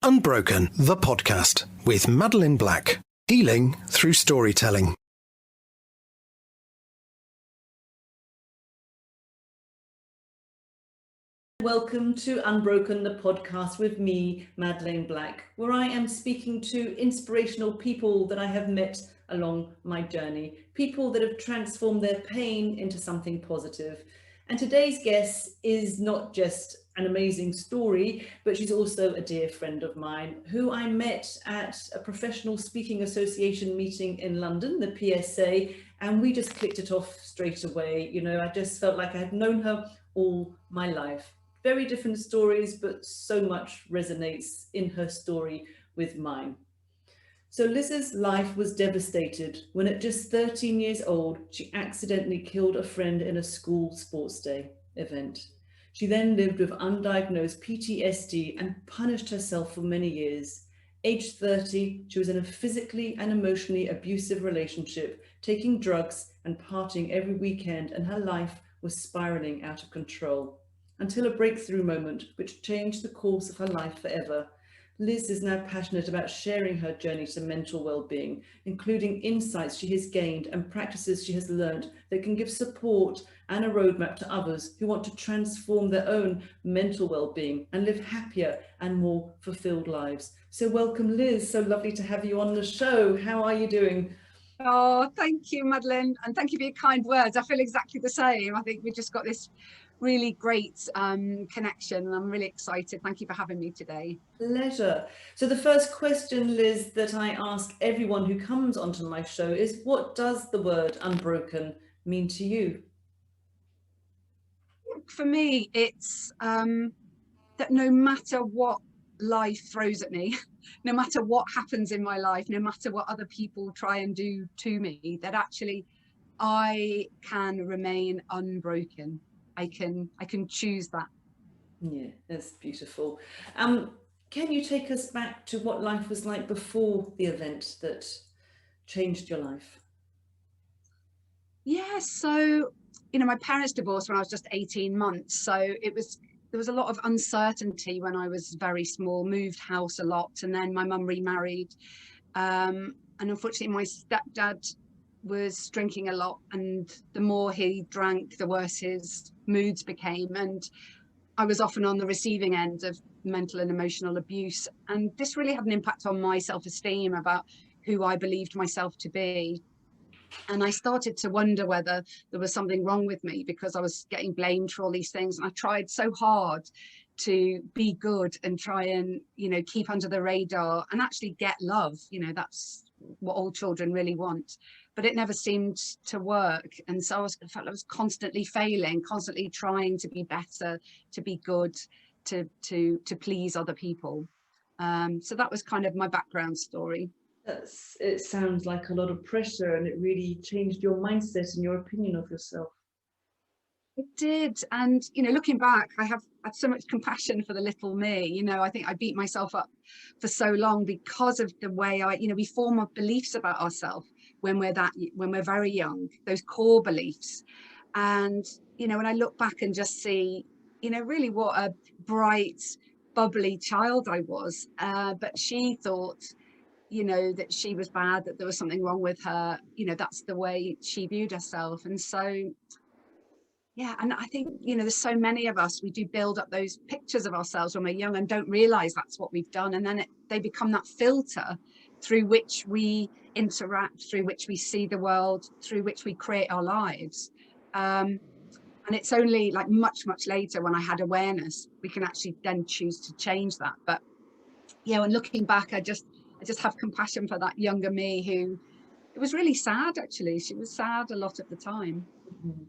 Unbroken, the podcast with Madeline Black. Healing through storytelling. Welcome to Unbroken, the podcast with me, Madeline Black, where I am speaking to inspirational people that I have met along my journey, people that have transformed their pain into something positive. And today's guest is not just an amazing story, but she's also a dear friend of mine who I met at a professional speaking association meeting in London, the PSA, and we just clicked it off straight away. You know, I just felt like I had known her all my life. Very different stories, but so much resonates in her story with mine. So Liz's life was devastated when at just 13 years old, she accidentally killed a friend in a school sports day event. She then lived with undiagnosed PTSD and punished herself for many years. Aged 30, she was in a physically and emotionally abusive relationship, taking drugs and partying every weekend, and her life was spiraling out of control. Until a breakthrough moment which changed the course of her life forever. Lis is now passionate about sharing her journey to mental well-being, including insights she has gained and practices she has learned that can give support and a roadmap to others who want to transform their own mental well-being and live happier and more fulfilled lives. So welcome, Lis. So lovely to have you on the show. How are you doing? Oh, thank you, Madeline, and thank you for your kind words. I feel exactly the same. I think we've just got this really great connection, and I'm really excited. Thank you for having me today. Pleasure. So the first question, Lis, that I ask everyone who comes onto my show is, what does the word unbroken mean to you? For me, it's that no matter what life throws at me, no matter what happens in my life, no matter what other people try and do to me, that actually I can remain unbroken. I can choose that. Yeah, that's beautiful. Can you take us back to what life was like before the event that changed your life? Yeah, so my parents divorced when I was just 18 months, so there was a lot of uncertainty when I was very small, moved house a lot, and then my mum remarried, and unfortunately my stepdad was drinking a lot, and the more he drank, the worse his moods became, and I was often on the receiving end of mental and emotional abuse, and this really had an impact on my self-esteem about who I believed myself to be. And I started to wonder whether there was something wrong with me because I was getting blamed for all these things. And I tried so hard to be good and try and, keep under the radar and actually get love. That's what all children really want. But it never seemed to work. And so I felt I was constantly failing, constantly trying to be better, to be good, to please other people. So that was kind of my background story. It sounds like a lot of pressure, and it really changed your mindset and your opinion of yourself. It did. And, looking back, I have had so much compassion for the little me. I think I beat myself up for so long because of the way we form our beliefs about ourselves when we're very young, those core beliefs. And, when I look back and just see, really what a bright, bubbly child I was. But she thought, that she was bad, that there was something wrong with her. That's the way she viewed herself. And so, yeah, and I think, there's so many of us, we do build up those pictures of ourselves when we're young and don't realize that's what we've done. And then they become that filter through which we interact, through which we see the world, through which we create our lives. And it's only like much, much later when I had awareness, we can actually then choose to change that. But yeah, when looking back, I just have compassion for that younger me who, it was really sad, actually. She was sad a lot of the time. Mm-hmm.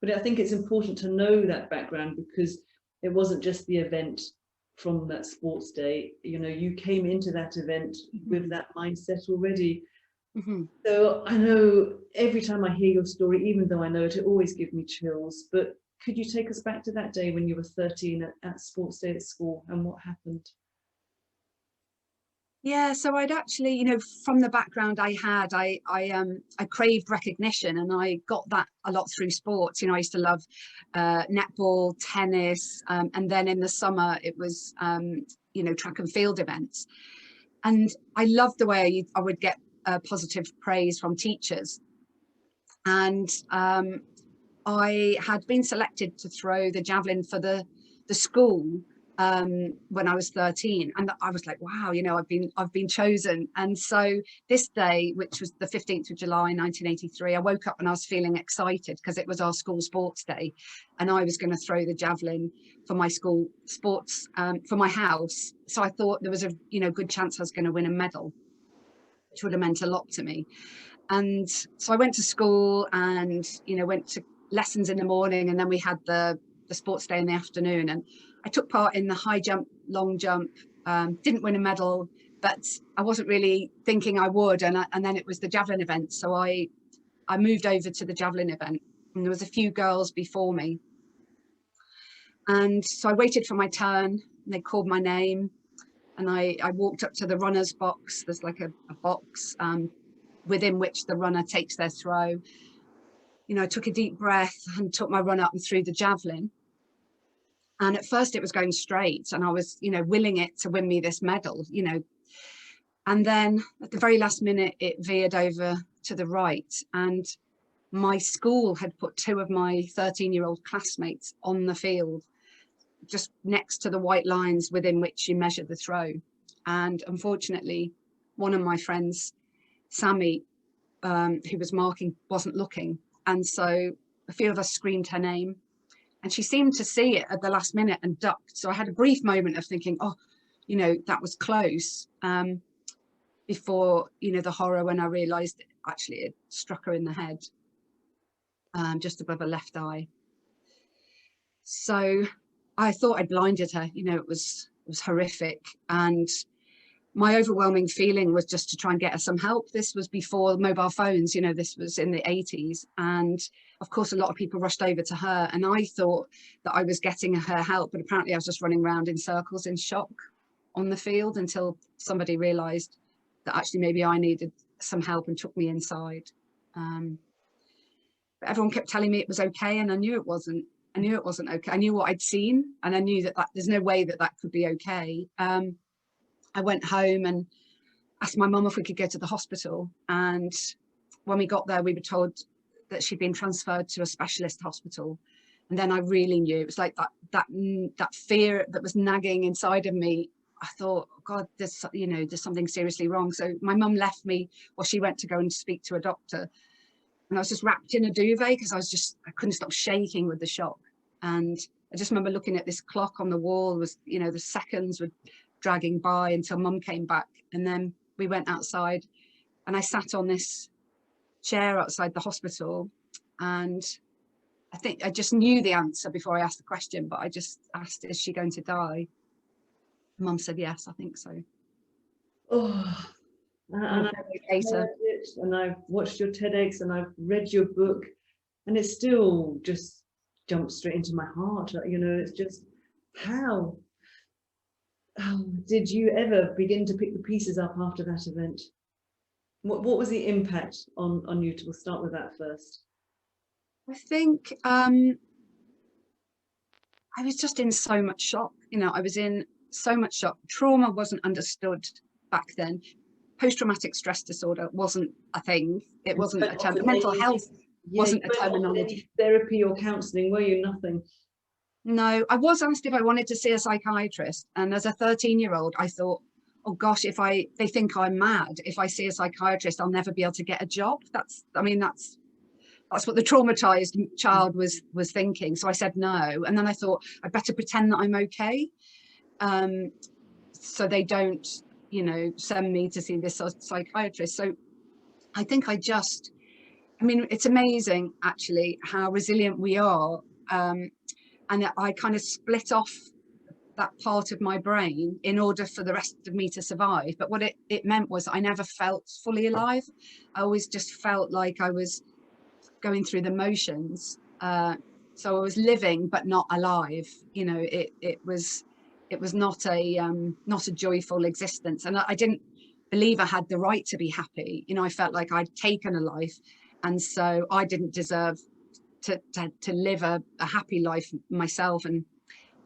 But I think it's important to know that background, because it wasn't just the event from that sports day. You came into that event with that mindset already. Mm-hmm. So I know every time I hear your story, even though I know it always gives me chills. But could you take us back to that day when you were 13 at sports day at school, and what happened? Yeah, so I'd actually, from the background I had, I craved recognition, and I got that a lot through sports. I used to love netball, tennis, and then in the summer it was you know, track and field events. And I loved the way I would get positive praise from teachers. And I had been selected to throw the javelin for the school when I was 13, and I was like, wow, you know, I've been chosen. And so this day, which was the 15th of July 1983, I woke up and I was feeling excited because it was our school sports day, and I was going to throw the javelin for my school sports for my house. So I thought there was a, you know, good chance I was going to win a medal, which would have meant a lot to me. And so I went to school and, you know, went to lessons in the morning, and then we had the sports day in the afternoon, and I took part in the high jump, long jump, didn't win a medal, but I wasn't really thinking I would. And then it was the javelin event. So I moved over to the javelin event, and there was a few girls before me. And so I waited for my turn, and they called my name, and I walked up to the runner's box. There's like a box within which the runner takes their throw. You know, I took a deep breath and took my run up and threw the javelin. And at first it was going straight, and I was, you know, willing it to win me this medal, you know. And then at the very last minute, it veered over to the right, and my school had put 2 of my 13-year-old classmates on the field, just next to the white lines within which you measure the throw. And unfortunately, one of my friends, Sammy, who was marking, wasn't looking. And so a few of us screamed her name, and she seemed to see it at the last minute and ducked. So I had a brief moment of thinking, oh, you know, that was close, before, you know, the horror when I realized actually it struck her in the head, just above her left eye. So I thought I'd blinded her, you know, it was horrific. And my overwhelming feeling was just to try and get her some help. This was before mobile phones, you know, this was in the 80s. And of course, a lot of people rushed over to her, and I thought that I was getting her help, but apparently I was just running around in circles in shock on the field until somebody realized that actually maybe I needed some help and took me inside. But everyone kept telling me it was okay, and I knew it wasn't. I knew it wasn't okay. I knew what I'd seen, and I knew that there's no way that that could be okay. I went home and asked my mum if we could go to the hospital. And when we got there, we were told that she'd been transferred to a specialist hospital. And then I really knew, it was like that fear that was nagging inside of me. I thought, oh God, there's, you know, there's something seriously wrong. So my mum left me while she went to go and speak to a doctor. And I was just wrapped in a duvet because I couldn't stop shaking with the shock. And I just remember looking at this clock on the wall, was, you know, the seconds were dragging by until mum came back. And then we went outside, and I sat on this chair outside the hospital, and I think I just knew the answer before I asked the question, but I just asked, is she going to die? Mum said, yes, I think so. Oh, and I've heard it, and I've watched your TEDx, and I've read your book, and it still just jumps straight into my heart. You know, it's just, how did you ever begin to pick the pieces up after that event? What was the impact on you? We'll start with that first. I think I was just in so much shock. You know, I was in so much shock. Trauma wasn't understood back then. Post-traumatic stress disorder wasn't a thing. It wasn't a term. Mental health wasn't a terminology. Therapy or counselling, were you? Nothing. No, I was asked if I wanted to see a psychiatrist, and as a 13-year-old, I thought, oh gosh, they think I'm mad. If I see a psychiatrist, I'll never be able to get a job. That's what the traumatized child was thinking. So I said no, and then I thought I'd better pretend that I'm okay, so they don't, you know, send me to see this psychiatrist. So I think I mean, it's amazing actually how resilient we are. And I kind of split off that part of my brain in order for the rest of me to survive. But what it meant was I never felt fully alive. I always just felt like I was going through the motions. So I was living, but not alive. You know, it was not a joyful existence. And I didn't believe I had the right to be happy. You know, I felt like I'd taken a life, and so I didn't deserve to live a happy life myself. And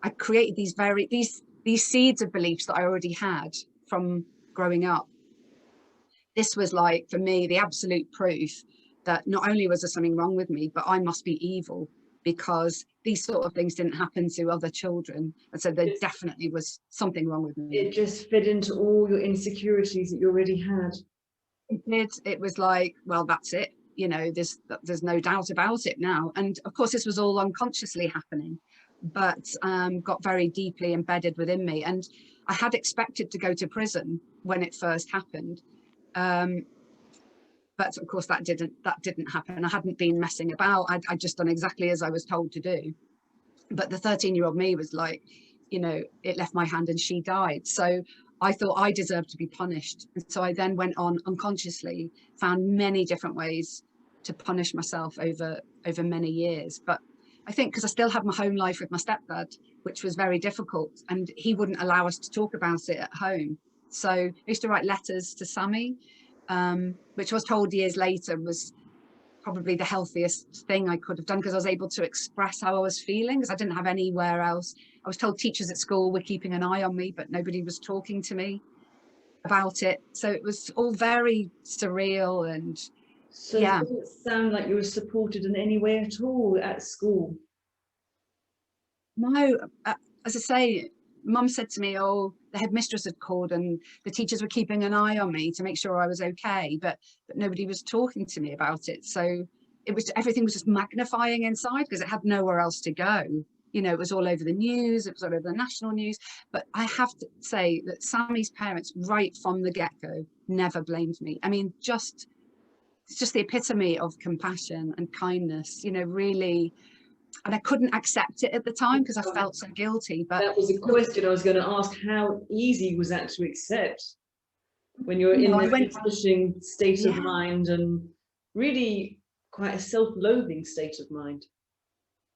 I created these these seeds of beliefs that I already had from growing up. This was like, for me, the absolute proof that not only was there something wrong with me, but I must be evil, because these sort of things didn't happen to other children. And so there definitely was something wrong with me. It just fed into all your insecurities that you already had. It did. It was like, well, that's it. You know, there's no doubt about it now. And of course, this was all unconsciously happening, but got very deeply embedded within me. And I had expected to go to prison when it first happened. But of course, that didn't happen. I hadn't been messing about. I'd just done exactly as I was told to do. But the 13-year-old me was like, you know, it left my hand and she died. So I thought I deserved to be punished. And so I then went on unconsciously, found many different ways to punish myself over many years. But I think because I still had my home life with my stepdad, which was very difficult, and he wouldn't allow us to talk about it at home. So I used to write letters to Sammy, which I was told years later was probably the healthiest thing I could have done, because I was able to express how I was feeling, because I didn't have anywhere else. I was told teachers at school were keeping an eye on me, but nobody was talking to me about it. So it was all very surreal. And So yeah, it didn't sound like you were supported in any way at all at school. no, as I say, Mum said to me, oh, the headmistress had called and the teachers were keeping an eye on me to make sure I was okay, but nobody was talking to me about it. So everything was just magnifying inside, because it had nowhere else to go. You know, it was all over the news, it was all over the national news. But I have to say that Sammy's parents, right from the get-go, never blamed me. I mean, it's just the epitome of compassion and kindness, you know, really. And I couldn't accept it at the time because I felt so guilty. But that was a question I was going to ask. How easy was that to accept when you're in this punishing state of mind, and really quite a self-loathing state of mind?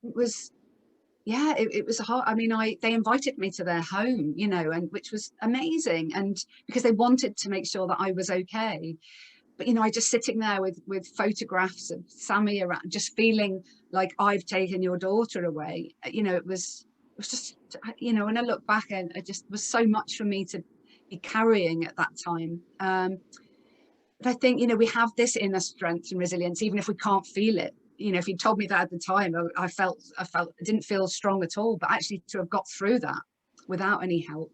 It was, yeah, it was hard. I mean, they invited me to their home, you know, and which was amazing, and because they wanted to make sure that I was okay. But you know, I just sitting there with photographs of Sammy around, just feeling like I've taken your daughter away. You know, it was just, you know, when I look back, and it just was so much for me to be carrying at that time. But I think, you know, we have this inner strength and resilience, even if we can't feel it. You know, if you told me that at the time, I felt I didn't feel strong at all. But actually, to have got through that without any help,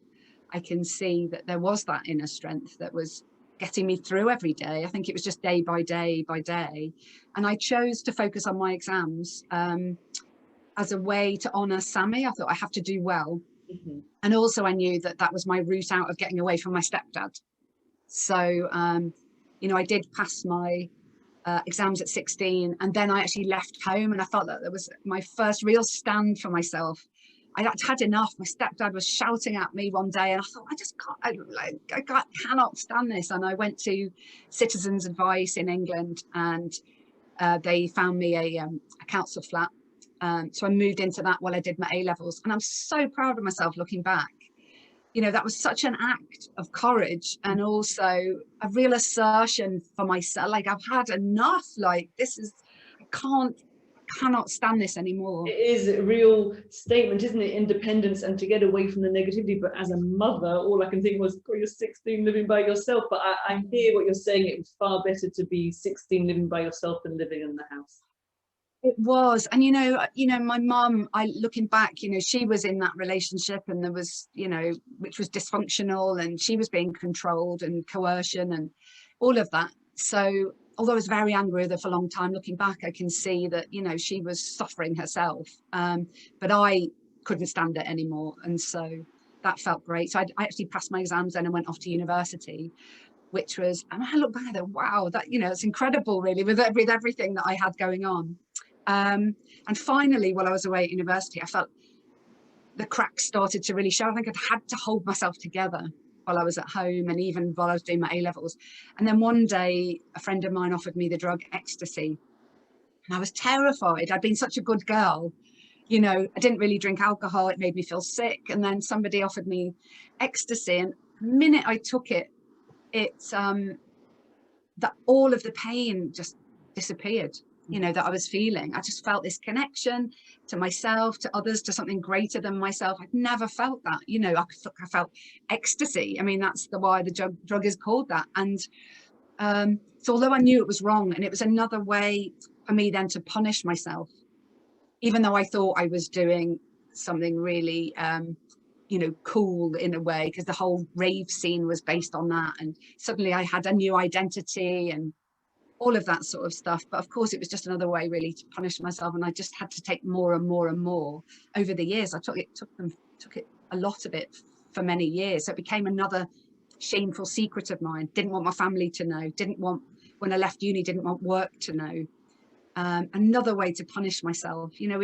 I can see that there was that inner strength that was getting me through every day. I think it was just day by day by day. And I chose to focus on my exams as a way to honour Sammy. I thought I have to do well. Mm-hmm. And also I knew that that was my route out of getting away from my stepdad. So, you know, I did pass my exams at 16, and then I actually left home, and I felt that was my first real stand for myself. I'd had enough. My stepdad was shouting at me one day, and I thought, I just can't, I cannot stand this. And I went to Citizens Advice in England, and they found me a council flat. So I moved into that while I did my A-levels, and I'm so proud of myself looking back. You know, that was such an act of courage, and also a real assertion for myself. Like, I've had enough. Like, this is, I cannot stand this anymore. It is a real statement, isn't it? Independence, and to get away from the negativity. But as a mother, all I can think was, oh, you're 16 living by yourself. But I hear what you're saying. It was far better to be 16 living by yourself than living in the house. It was. And you know, my mum, looking back, you know, she was in that relationship, and there was, you know, which was dysfunctional, and she was being controlled and coercion and all of that. So although I was very angry with her for a long time, looking back, I can see that, you know, she was suffering herself. But I couldn't stand it anymore. And so that felt great. So I actually passed my exams then and went off to university, which was, and I look back at it, wow, that, you know, it's incredible really with everything that I had going on. And finally, while I was away at university, I felt the cracks started to really show. I think I'd had to hold myself together while I was at home, and even while I was doing my A-levels. And then one day, a friend of mine offered me the drug ecstasy, and I was terrified. I'd been such a good girl. You know, I didn't really drink alcohol. It made me feel sick. And then somebody offered me ecstasy, and the minute I took it, that all of the pain just disappeared. you know, that I was feeling. I just felt this connection to myself, to others, to something greater than myself. I'd never felt that, you know. I felt ecstasy. I mean, that's why the drug is called that. And so although I knew it was wrong, and it was another way for me then to punish myself, even though I thought I was doing something really you know, cool in a way, because the whole rave scene was based on that, and suddenly I had a new identity and all of that sort of stuff. But of course it was just another way really to punish myself, and I just had to take more and more and more over the years. I took it a lot of it for many years, so it became another shameful secret of mine. Didn't want my family to know, didn't want, when I left uni, didn't want work to know. Another way to punish myself. You know,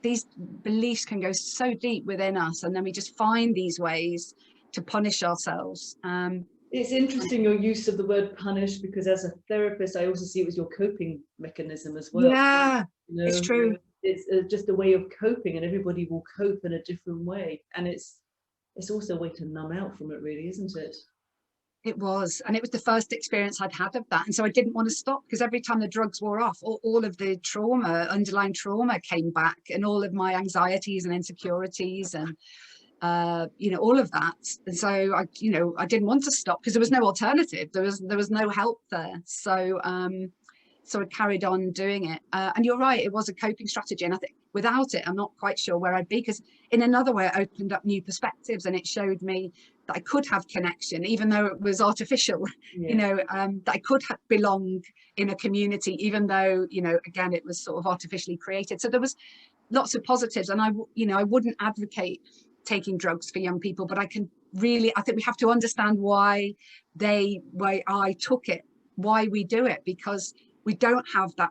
these beliefs can go so deep within us, and then we just find these ways to punish ourselves. It's interesting your use of the word punish, because as a therapist I also see it was your coping mechanism as well. Yeah, you know, it's true. It's just a way of coping, and everybody will cope in a different way, and it's also a way to numb out from it, really, isn't it? It was, and it was the first experience I'd had of that, and so I didn't want to stop, because every time the drugs wore off, all of the trauma, underlying trauma, came back, and all of my anxieties and insecurities, and you know, all of that. And so I didn't want to stop, because there was no alternative. There was no help there. So so I carried on doing it. And you're right, it was a coping strategy. And I think without it, I'm not quite sure where I'd be, because in another way, it opened up new perspectives, and it showed me that I could have connection, even though it was artificial, Yeah. you know, that I could belong in a community, even though, you know, again, it was sort of artificially created. So there was lots of positives. And I wouldn't advocate taking drugs for young people, but I think we have to understand why I took it, why we do it, because we don't have that,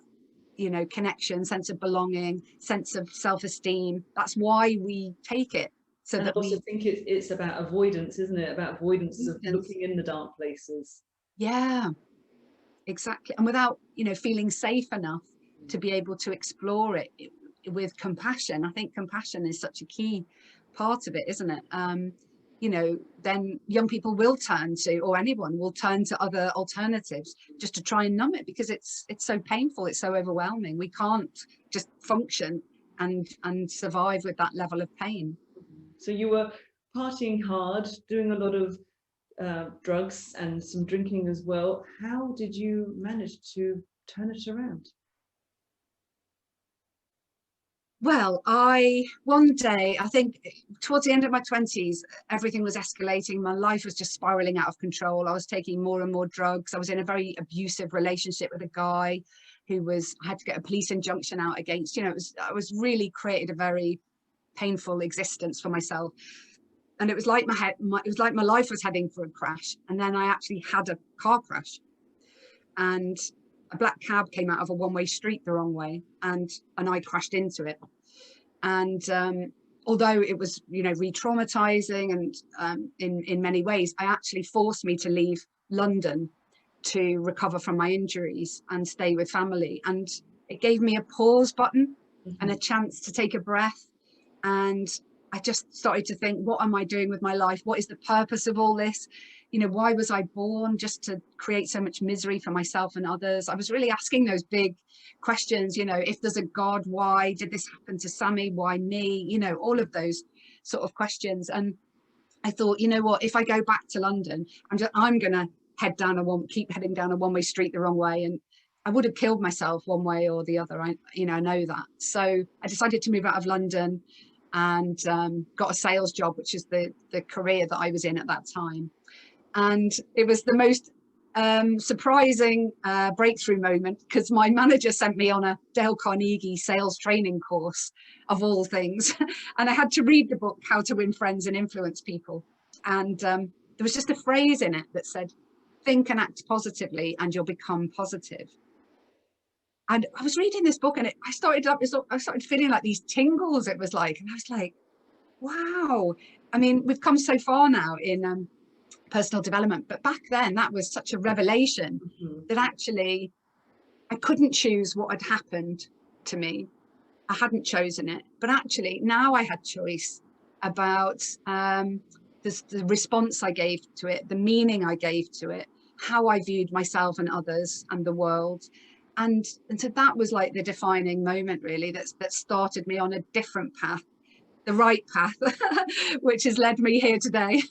you know, connection, sense of belonging, sense of self-esteem. That's why we take it. So and that I also think it's about avoidance, isn't it? About avoidance of looking in the dark places. Yeah, exactly. And without, you know, feeling safe enough to be able to explore it with compassion. I think compassion is such a key part of it, isn't it? You know, then young people will turn to, or anyone will turn to, other alternatives just to try and numb it, because it's so painful, it's so overwhelming. We can't just function and survive with that level of pain. So you were partying hard, doing a lot of drugs and some drinking as well. How did you manage to turn it around? Well, one day, I think towards the end of my 20s, everything was escalating. My life was just spiraling out of control. I was taking more and more drugs. I was in a very abusive relationship with a guy who I had to get a police injunction out against, you know, I was really created a very painful existence for myself. And it was like it was like my life was heading for a crash. And then I actually had a car crash, and a black cab came out of a one-way street the wrong way, and I crashed into it. And although it was, you know, re-traumatizing, and in many ways, it actually forced me to leave London to recover from my injuries and stay with family. And it gave me a pause button and a chance to take a breath. And I just started to think, what am I doing with my life? What is the purpose of all this? You know, why was I born? Just to create so much misery for myself and others? I was really asking those big questions, you know, if there's a God, why did this happen to Sammy? Why me? You know, all of those sort of questions. And I thought, you know what, if I go back to London, I'm going to keep heading down a one-way street the wrong way. And I would have killed myself one way or the other. I know that. So I decided to move out of London and got a sales job, which is the career that I was in at that time. And it was the most surprising breakthrough moment, because my manager sent me on a Dale Carnegie sales training course, of all things. And I had to read the book, How to Win Friends and Influence People. And there was just a phrase in it that said, think and act positively and you'll become positive. And I was reading this book, and I started feeling like these tingles, it was like, and I was like, wow. I mean, we've come so far now in personal development, but back then that was such a revelation that actually I couldn't choose what had happened to me. I hadn't chosen it, but actually now I had choice about the response I gave to it, the meaning I gave to it, how I viewed myself and others and the world. And so that was like the defining moment, really, that started me on a different path, the right path, which has led me here today.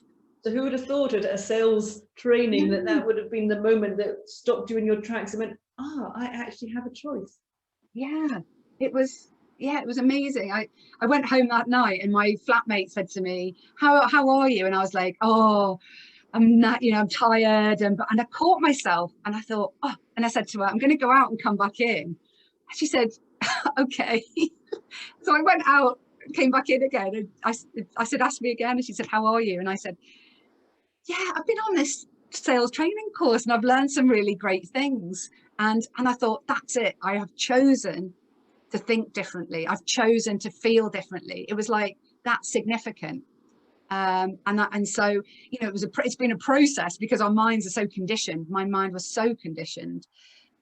So who would have thought at a sales training Yeah. that that would have been the moment that stopped you in your tracks and went, ah, I actually have a choice. Yeah, it was, it was amazing. I went home that night and my flatmate said to me, how are you? And I was like, oh, I'm not, I'm tired. And I caught myself and I thought, oh, and I said to her, I'm going to go out and come back in. And she said, okay. So I went out, came back in again. And I said, ask me again. And she said, how are you? And I said, yeah, I've been on this sales training course and I've learned some really great things. And I thought, that's it. I have chosen to think differently. I've chosen to feel differently. It was like, that's significant. And so, it's been a process because our minds are so conditioned. My mind was so conditioned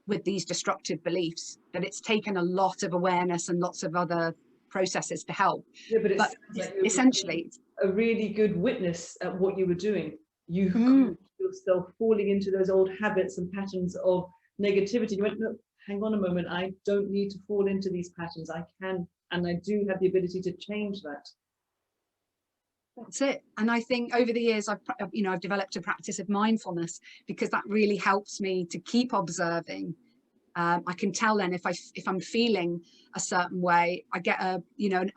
with these destructive beliefs that it's taken a lot of awareness and lots of other processes to help. Yeah, but But like essentially, a really good witness at what you were doing. You mm, caught yourself falling into those old habits and patterns of negativity. You went, no, hang on a moment. I don't need to fall into these patterns. I can, and I do have the ability to change that. that's it. And I think over the years, I've developed a practice of mindfulness because that really helps me to keep observing. I can tell then if I'm feeling a certain way, I get a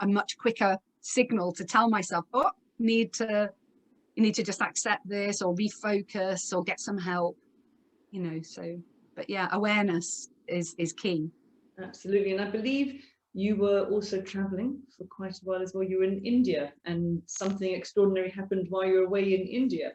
much quicker signal to tell myself, oh, you need to just accept this or refocus or get some help, so, but yeah, awareness is key. Absolutely. And I believe you were also traveling for quite a while as well. You were in India and something extraordinary happened while you were away in India.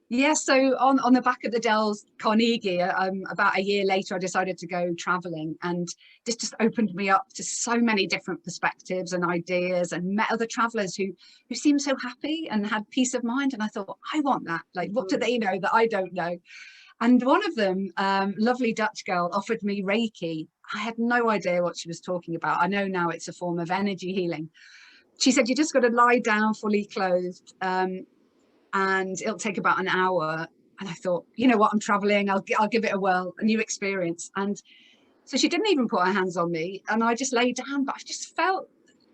Yeah, so on the back of the Dell's Carnegie, about a year later, I decided to go traveling, and this just opened me up to so many different perspectives and ideas, and met other travelers who seemed so happy and had peace of mind. And I thought, I want that. Like, what do they know that I don't know? And one of them, lovely Dutch girl, offered me Reiki. I had no idea what she was talking about. I know now it's a form of energy healing. She said, you just got to lie down fully clothed. And it'll take about an hour. And I thought, you know what, I'm traveling, I'll give it a whirl, a new experience. And so she didn't even put her hands on me, and I just lay down, but I just felt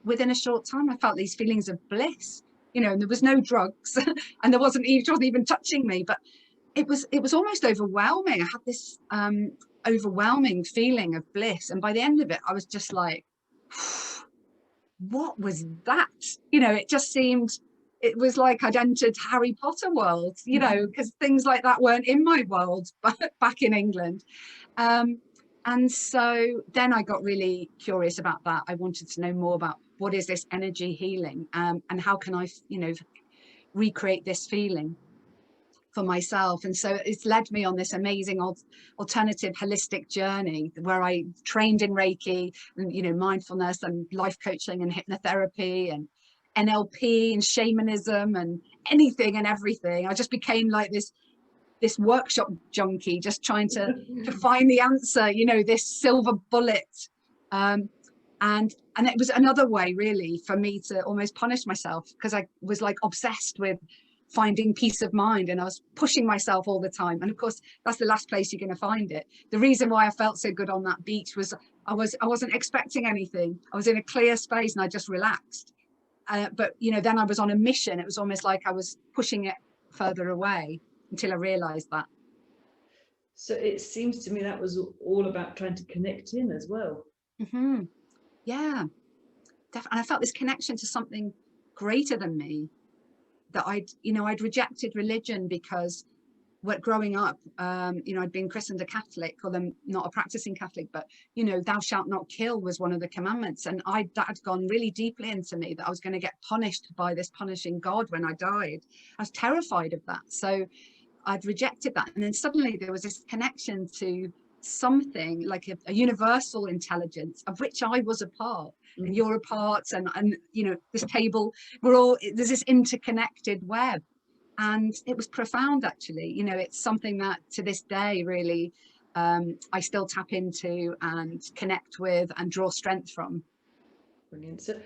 within a short time, I felt these feelings of bliss, and there was no drugs and she wasn't even touching me, but it was almost overwhelming. I had this overwhelming feeling of bliss. And by the end of it, I was just like, what was that? It just seemed, it was like I'd entered Harry Potter world, because things like that weren't in my world back in England. And so then I got really curious about that. I wanted to know more about what is this energy healing, and how can I, recreate this feeling for myself. And so it's led me on this amazing alternative holistic journey where I trained in Reiki and mindfulness and life coaching and hypnotherapy and NLP and shamanism and anything and everything. I just became like this workshop junkie, just trying to find the answer, this silver bullet. And it was another way really for me to almost punish myself, because I was like obsessed with finding peace of mind, and I was pushing myself all the time. And of course, that's the last place you're going to find it. The reason why I felt so good on that beach was I wasn't expecting anything. I was in a clear space and I just relaxed. But then I was on a mission. It was almost like I was pushing it further away until I realized that. So it seems to me that was all about trying to connect in as well. Mm-hmm. Yeah, definitely. And I felt this connection to something greater than me, that I'd rejected religion because growing up, I'd been christened a Catholic, although not a practicing Catholic, but, thou shalt not kill was one of the commandments. And that had gone really deeply into me, that I was going to get punished by this punishing God when I died. I was terrified of that. So I'd rejected that. And then suddenly there was this connection to something like a universal intelligence of which I was a part. And you're a part, and this table, there's this interconnected web. And it was profound, actually. It's something that to this day really I still tap into and connect with and draw strength from. Brilliant. So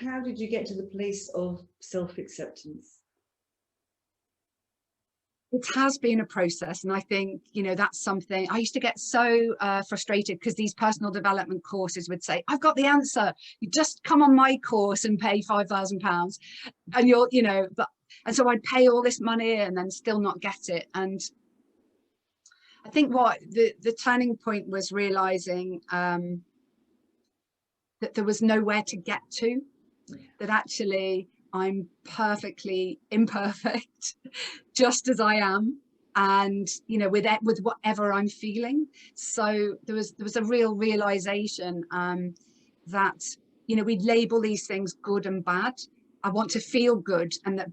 how did you get to the place of self-acceptance? It has been a process, and I think, you know, that's something I used to get so frustrated, because these personal development courses would say, I've got the answer, you just come on my course and pay £5,000, and you're, you know, and so I'd pay all this money and then still not get it. And I think what the turning point was realizing that there was nowhere to get to, that actually I'm perfectly imperfect, just as I am, and, you know, with whatever I'm feeling. So there was a real realization that, you know, we label these things good and bad. I want to feel good, and that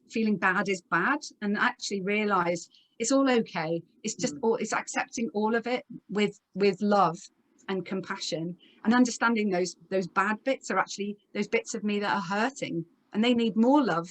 feeling bad is bad, and actually realize it's all okay. It's just it's accepting all of it with love and compassion, and understanding those bad bits are actually those bits of me that are hurting, and they need more love,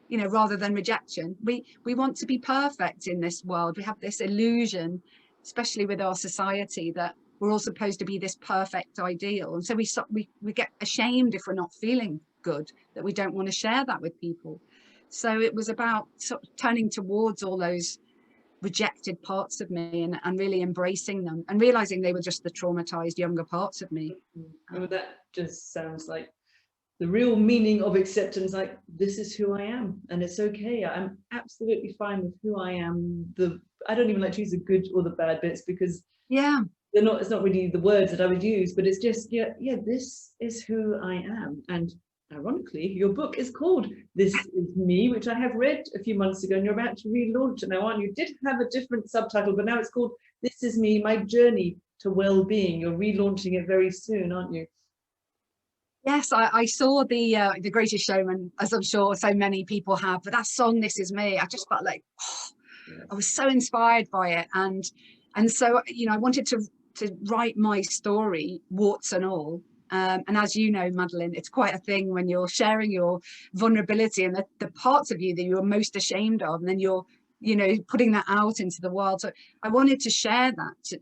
you know, rather than rejection. We want to be perfect in this world. We have this illusion, especially with our society, that we're all supposed to be this perfect ideal, and so we get ashamed if we're not feeling good, that we don't want to share that with people. So it was about sort of turning towards all those rejected parts of me, and really embracing them, and realizing they were just the traumatized younger parts of me. Oh, that just sounds like the real meaning of acceptance. Like, this is who I am, and it's okay. I'm absolutely fine with who I am. I don't even like to use the good or the bad bits, because Yeah. it's not really the words that I would use, but it's just, yeah, this is who I am. And ironically, your book is called This Is Me, which I have read a few months ago, and you're about to relaunch it now, aren't you? Did have a different subtitle, but now it's called This Is Me, My Journey to Wellbeing. You're relaunching it very soon, aren't you? Yes, I saw the Greatest Showman, as I'm sure so many people have, but that song This Is Me, I just felt like, I was so inspired by it, and so, you know, I wanted to write my story, warts and all. And as you know, Madeline, it's quite a thing when you're sharing your vulnerability and the parts of you that you're most ashamed of, and then you're, you know, putting that out into the world. So I wanted to share that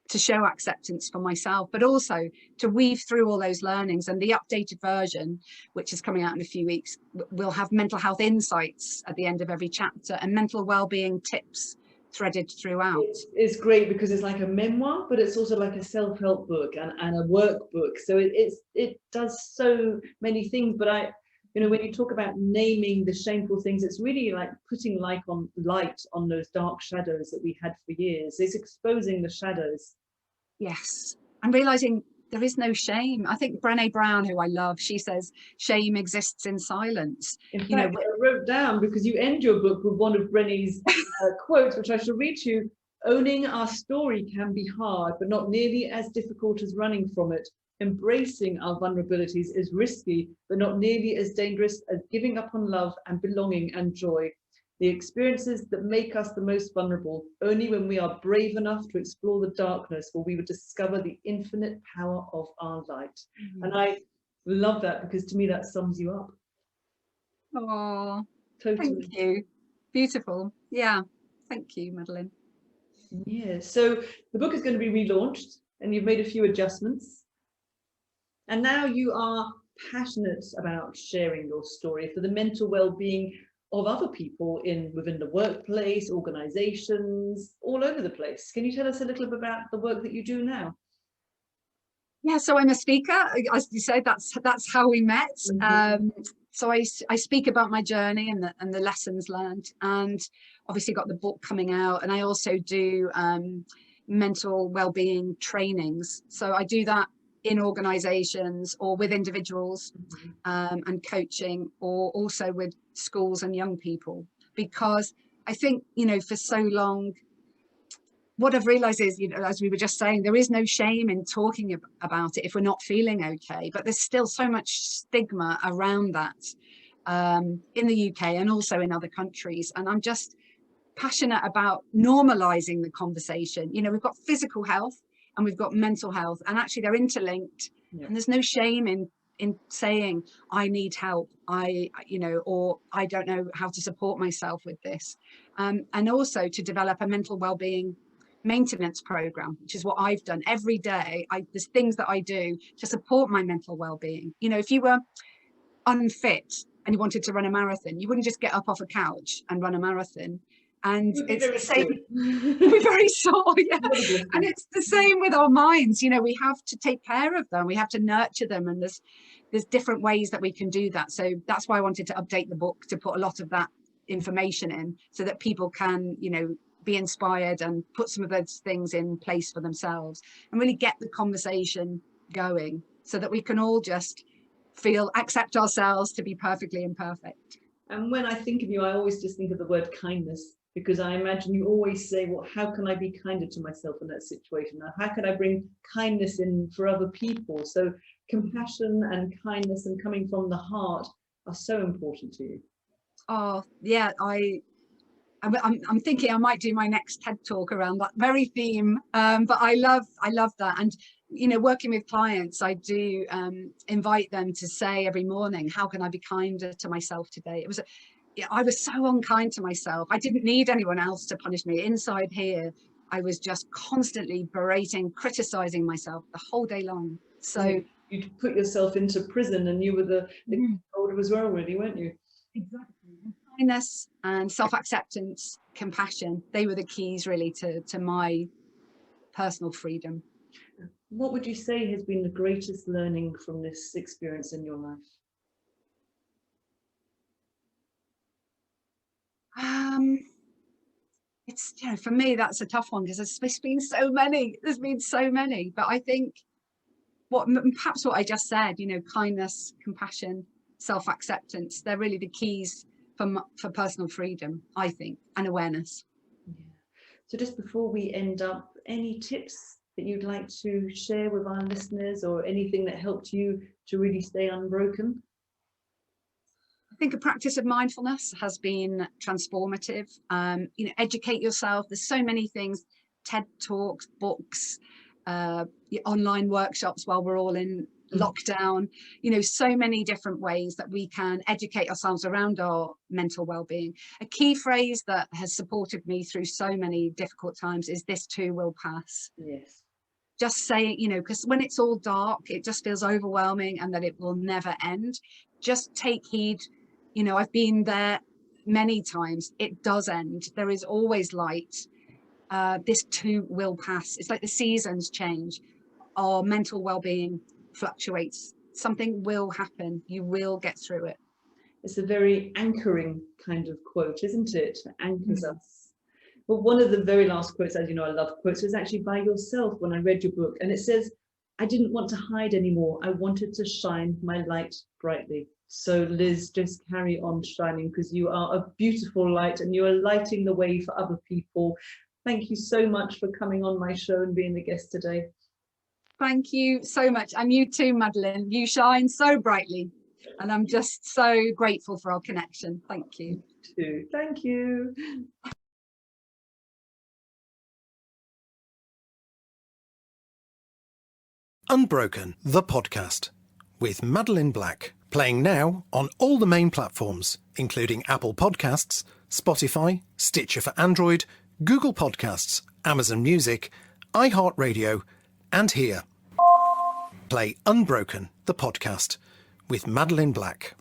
to show acceptance for myself, but also to weave through all those learnings. And the updated version, which is coming out in a few weeks, will have mental health insights at the end of every chapter, and mental well-being tips threaded throughout. It's great because it's like a memoir, but it's also like a self-help book and a workbook. So it does so many things. But you know, when you talk about naming the shameful things, it's really like putting light on those dark shadows that we had for years. It's exposing the shadows. Yes, I'm realizing there is no shame. I think Brené Brown, who I love, she says shame exists in silence. In fact, I wrote down, because you end your book with one of Brené's quotes, which I shall read to you. Owning our story can be hard, but not nearly as difficult as running from it. Embracing our vulnerabilities is risky, but not nearly as dangerous as giving up on love and belonging and joy. The experiences that make us the most vulnerable, only when we are brave enough to explore the darkness will we discover the infinite power of our light. And I love that, because to me that sums you up. Oh, Totally. thank you. Beautiful. Yeah, thank you, Madeline. Yeah, so the book is going to be relaunched, and you've made a few adjustments. And now you are passionate about sharing your story for the mental well-being of other people within the workplace, organizations, all over the place. Can you tell us a little bit about the work that you do now? Yeah, so I'm a speaker. As you said, that's how we met. So I speak about my journey and the lessons learned, and obviously got the book coming out. And I also do mental well-being trainings. So I do that in organizations or with individuals, and coaching, or also with schools and young people, because I think, you know, for so long, what I've realized is, you know, as we were just saying, there is no shame in talking about it if we're not feeling okay, but there's still so much stigma around that in the UK and also in other countries. And I'm just passionate about normalizing the conversation. You know, we've got physical health and we've got mental health, and actually they're interlinked. And there's no shame in saying, I need help, you know, or I don't know how to support myself with this. And also to develop a mental well-being maintenance program, which is what I've done every day. There's things that I do to support my mental well-being. You know, if you were unfit and you wanted to run a marathon, you wouldn't just get up off a couch and run a marathon. And it's the same. We're very sore, yeah. And it's the same with our minds. You know, we have to take care of them. We have to nurture them, and there's different ways that we can do that. So that's why I wanted to update the book, to put a lot of that information in, so that people can, you know, be inspired and put some of those things in place for themselves, and really get the conversation going, so that we can all just accept ourselves to be perfectly imperfect. And when I think of you, I always just think of the word kindness, because I imagine you always say, well, how can I be kinder to myself in that situation? Now, how can I bring kindness in for other people? So compassion and kindness and coming from the heart are so important to you. Oh yeah, I'm thinking I might do my next TED talk around that very theme. But I love that. And, you know, working with clients, I do invite them to say every morning, how can I be kinder to myself today? I was so unkind to myself. I didn't need anyone else to punish me. Inside here, I was just constantly berating, criticizing myself the whole day long. So you'd put yourself into prison, and you were the older as well, really, weren't you? Exactly. Kindness and self-acceptance, compassion, they were the keys really to my personal freedom. What would you say has been the greatest learning from this experience in your life? It's, you know, for me, that's a tough one, because there's been so many. But I think perhaps what I just said, you know, kindness, compassion, self-acceptance, they're really the keys for personal freedom, I think, and awareness. Yeah. So just before we end up, any tips that you'd like to share with our listeners, or anything that helped you to really stay unbroken? I think a practice of mindfulness has been transformative. You know, educate yourself. There's so many things, TED Talks, books, online workshops while we're all in lockdown, you know, so many different ways that we can educate ourselves around our mental well-being. A key phrase that has supported me through so many difficult times is, this too will pass. Yes. Just say, you know, because when it's all dark, it just feels overwhelming, and that it will never end. Just take heed. You know, I've been there many times. It does end. There is always light. This too will pass. It's like the seasons change. Our mental well-being fluctuates. Something will happen. You will get through it. It's a very anchoring kind of quote, isn't it? It anchors us. Well, one of the very last quotes, as you know, I love quotes, was actually by yourself when I read your book. And it says, I didn't want to hide anymore. I wanted to shine my light brightly. So Liz, just carry on shining, because you are a beautiful light, and you are lighting the way for other people. Thank you so much for coming on my show and being the guest today. Thank you so much. And you too, Madeline. You shine so brightly. And I'm just so grateful for our connection. Thank you. You too. Thank you. Unbroken, the podcast, with Madeline Black, playing now on all the main platforms, including Apple Podcasts, Spotify, Stitcher for Android, Google Podcasts, Amazon Music, iHeartRadio, and here. Play Unbroken, the podcast, with Madeline Black.